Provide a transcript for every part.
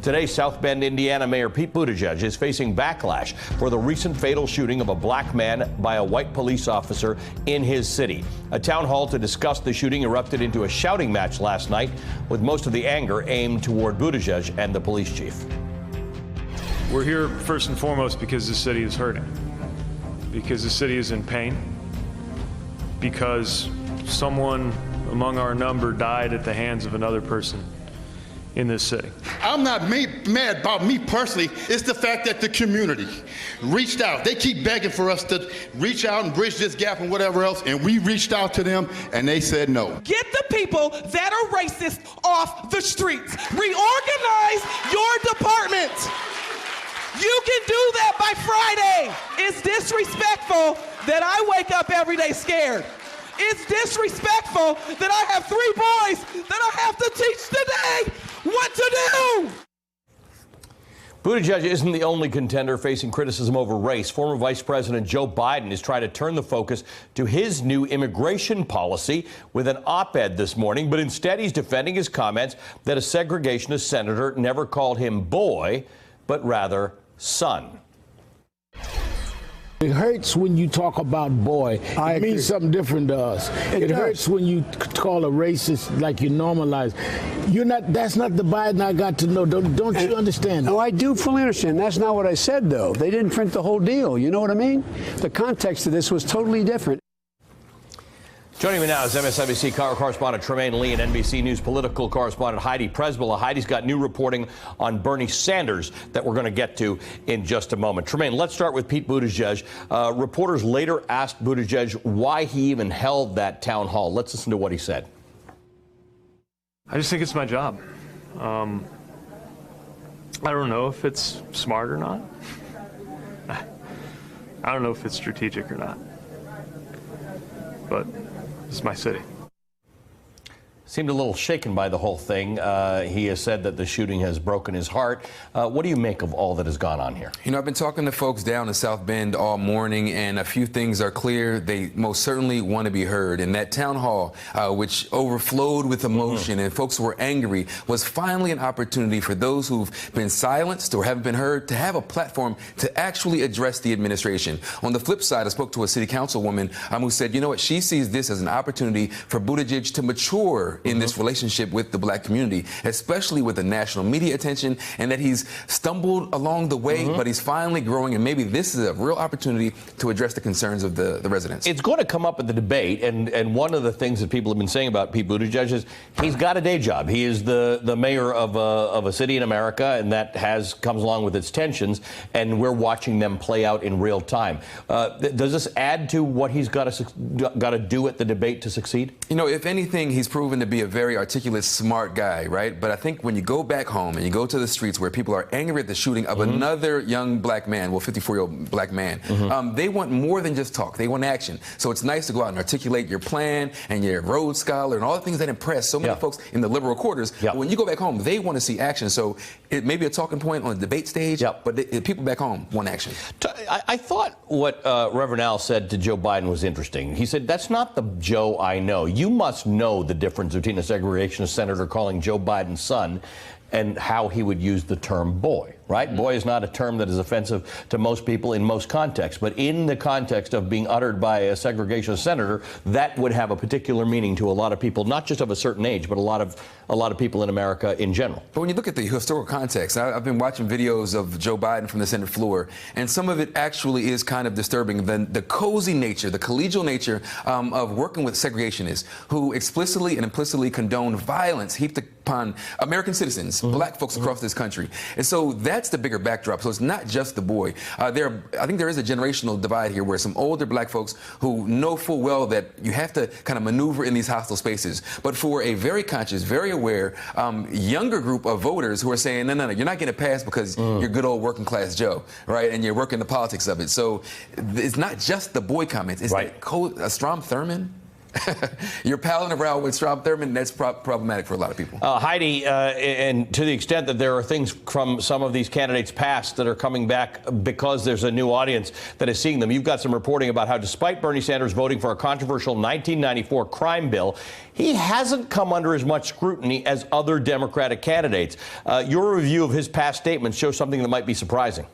Today, South Bend, Indiana Mayor Pete Buttigieg is facing backlash for the recent fatal shooting of a black man by a white police officer in his city. A town hall to discuss the shooting erupted into a shouting match last night, with most of the anger aimed toward Buttigieg and the police chief. We're here first and foremost because the city is hurting, because the city is in pain, because someone among our number died at the hands of another person in this city. I'm not mad about me personally. It's the fact that the community reached out. They keep begging for us to reach out and bridge this gap and whatever else, and we reached out to them and they said no. Get the people that are racist off the streets. Reorganize your department. You can do that by Friday. It's disrespectful that I wake up every day scared. It's disrespectful that I have 3 boys that I have to teach today what to do. Buttigieg isn't the only contender facing criticism over race. Former Vice President Joe Biden is trying to turn the focus to his new immigration policy with an op-ed this morning, but instead he's defending his comments that a segregationist senator never called him boy, but rather son. It hurts when you talk about boy. It means something different to us. It hurts when you call a racist like you normalize. You're not. That's not the Biden I got to know. Don't you understand? No, I do fully understand. That's not what I said, though. They didn't print the whole deal. You know what I mean? The context of this was totally different. Joining me now is MSNBC correspondent Tremaine Lee and NBC News political correspondent Heidi Presbilla. Heidi's got new reporting on Bernie Sanders that we're going to get to in just a moment. Tremaine, let's start with Pete Buttigieg. Reporters later asked Buttigieg why he even held that town hall. Let's listen to what he said. I just think it's my job. I don't know if it's smart or not. I don't know if it's strategic or not. But it's my city. Seemed a little shaken by the whole thing. He has said that the shooting has broken his heart. What do you make of all that has gone on here? You know, I've been talking to folks down in South Bend all morning, and a few things are clear. They most certainly want to be heard. And that town hall, which overflowed with emotion and folks were angry, was finally an opportunity for those who've been silenced or haven't been heard to have a platform to actually address the administration. On the flip side, I spoke to a city councilwoman who said, you know what, she sees this as an opportunity for Buttigieg to mature in this relationship with the black community, especially with the national media attention, and that he's stumbled along the way, but he's finally growing, and maybe this is a real opportunity to address the concerns of the residents. It's going to come up at the debate, and one of the things that people have been saying about Pete Buttigieg is he's got a day job. He is the mayor of a city in America, and that comes along with its tensions, and we're watching them play out in real time. Does this add to what he's got to do at the debate to succeed? You know, if anything, he's proven to be a very articulate, smart guy, right? But I think when you go back home and you go to the streets where people are angry at the shooting of another young black man, 54-year-old black man, they want more than just talk. They want action. So it's nice to go out and articulate your plan and your Rhodes Scholar and all the things that impress so many folks in the liberal quarters. But when you go back home, they want to see action. So it may be a talking point on the debate stage, but the people back home want action. I thought what Reverend Al said to Joe Biden was interesting. He said, that's not the Joe I know. You must know the difference between a segregationist senator calling Joe Biden's son and how he would use the term boy, right? Boy is not a term that is offensive to most people in most contexts, but in the context of being uttered by a segregationist senator, that would have a particular meaning to a lot of people, not just of a certain age, but a lot of people in America in general. But when you look at the historical context, I've been watching videos of Joe Biden from the Senate floor, and some of it actually is kind of disturbing. The cozy nature, the collegial nature of working with segregationists who explicitly and implicitly condone violence heaped upon American citizens, black folks across this country. And so that's the bigger backdrop. So it's not just the boy. I think there is a generational divide here where some older black folks who know full well that you have to kind of maneuver in these hostile spaces. But for a very conscious, very aware, younger group of voters who are saying, no, you're not getting a pass because you're good old working class Joe, right? And you're working the politics of it. So it's not just the boy comments. It's like Strom Thurmond. You're palling around with Strom Thurmond, that's problematic for a lot of people. Heidi, and to the extent that there are things from some of these candidates past that are coming back because there's a new audience that is seeing them, you've got some reporting about how despite Bernie Sanders voting for a controversial 1994 crime bill, he hasn't come under as much scrutiny as other Democratic candidates. Your review of his past statements shows something that might be surprising.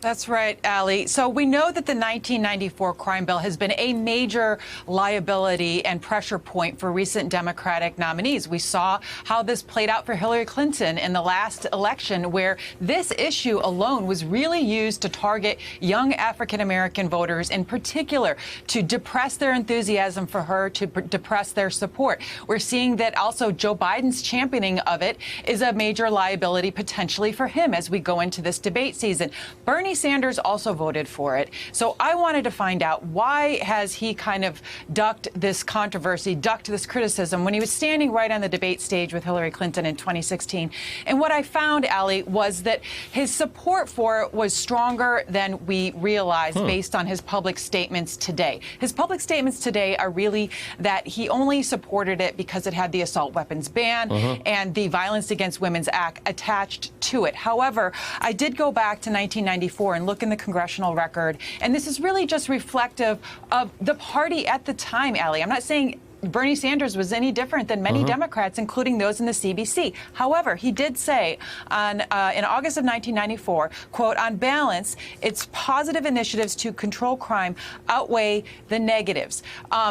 That's right, Ali. So we know that the 1994 crime bill has been a major liability and pressure point for recent Democratic nominees. We saw how this played out for Hillary Clinton in the last election, where this issue alone was really used to target young African-American voters in particular, to depress their enthusiasm for her, to depress their support. We're seeing that also Joe Biden's championing of it is a major liability potentially for him as we go into this debate season. Bernie Sanders also voted for it. So I wanted to find out, why has he kind of ducked this controversy, ducked this criticism when he was standing right on the debate stage with Hillary Clinton in 2016? And what I found, Ali, was that his support for it was stronger than we realized based on his public statements today. His public statements today are really that he only supported it because it had the assault weapons ban and the Violence Against Women's Act attached to it. However, I did go back to 1994 and look in the congressional record, and this is really just reflective of the party at the time, Ali. I'm not saying Bernie Sanders was any different than many Democrats, including those in the CBC. However, he did say in August of 1994, quote, "On balance, its positive initiatives to control crime outweigh the negatives."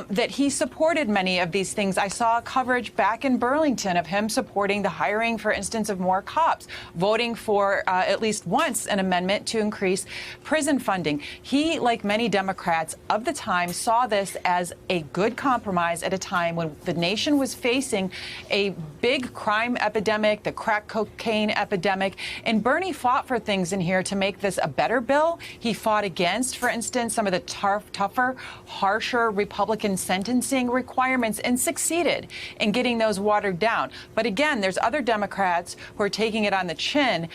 That he supported many of these things. I saw coverage back in Burlington of him supporting the hiring, for instance, of more cops, voting for at least once an amendment to increase prison funding. He, like many Democrats of the time, saw this as a good compromise at a time when the nation was facing a big crime epidemic, the crack cocaine epidemic, and Bernie fought for things in here to make this a better bill. He fought against, for instance, some of the tougher, harsher Republican sentencing requirements and succeeded in getting those watered down. But again, there's other Democrats who are taking it on the chin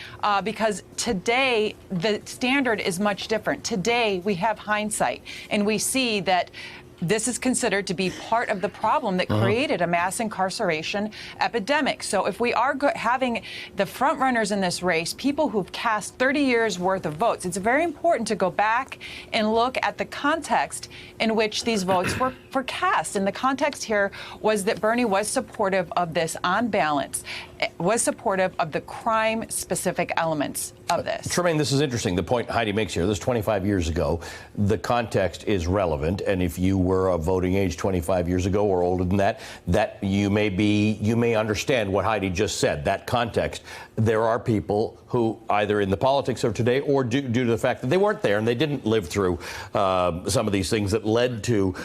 because today the standard is much different. Today we have hindsight, and we see that this is considered to be part of the problem that created a mass incarceration epidemic. So if we are having the front runners in this race, people who've cast 30 years worth of votes, it's very important to go back and look at the context in which these votes were cast. And the context here was that Bernie was supportive of this on balance, was supportive of the crime-specific elements of this. Tremaine, this is interesting. The point Heidi makes here, this is 25 years ago. The context is relevant, and if you were of voting age 25 years ago or older than that, you may understand what Heidi just said, that context. There are people who, either in the politics of today or due to the fact that they weren't there and they didn't live through some of these things that led to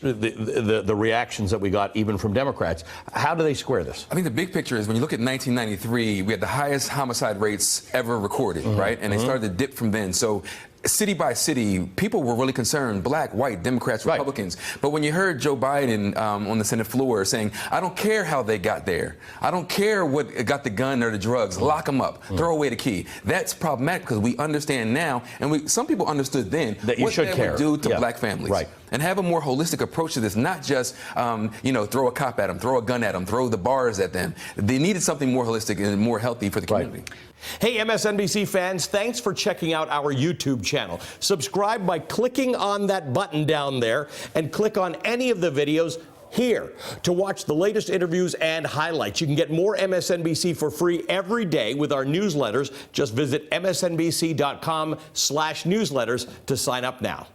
the reactions that we got even from Democrats. How do they square this? I think the big picture is when you look at 1993, we had the highest homicide rates ever recorded, right? And they started to dip from then. So city by city, people were really concerned, black, white, Democrats, Republicans. But when you heard Joe Biden on the Senate floor saying, I don't care how they got there. I don't care what got the gun or the drugs. Lock them up. Throw away the key. That's problematic because we understand now, and some people understood then, that you what should that care. would do to black families. Right. And have a more holistic approach to this, not just, throw a cop at them, throw a gun at them, throw the bars at them. They needed something more holistic and more healthy for the community. Hey, MSNBC fans, thanks for checking out our YouTube channel. Subscribe by clicking on that button down there and click on any of the videos here to watch the latest interviews and highlights. You can get more MSNBC for free every day with our newsletters. Just visit msnbc.com/newsletters to sign up now.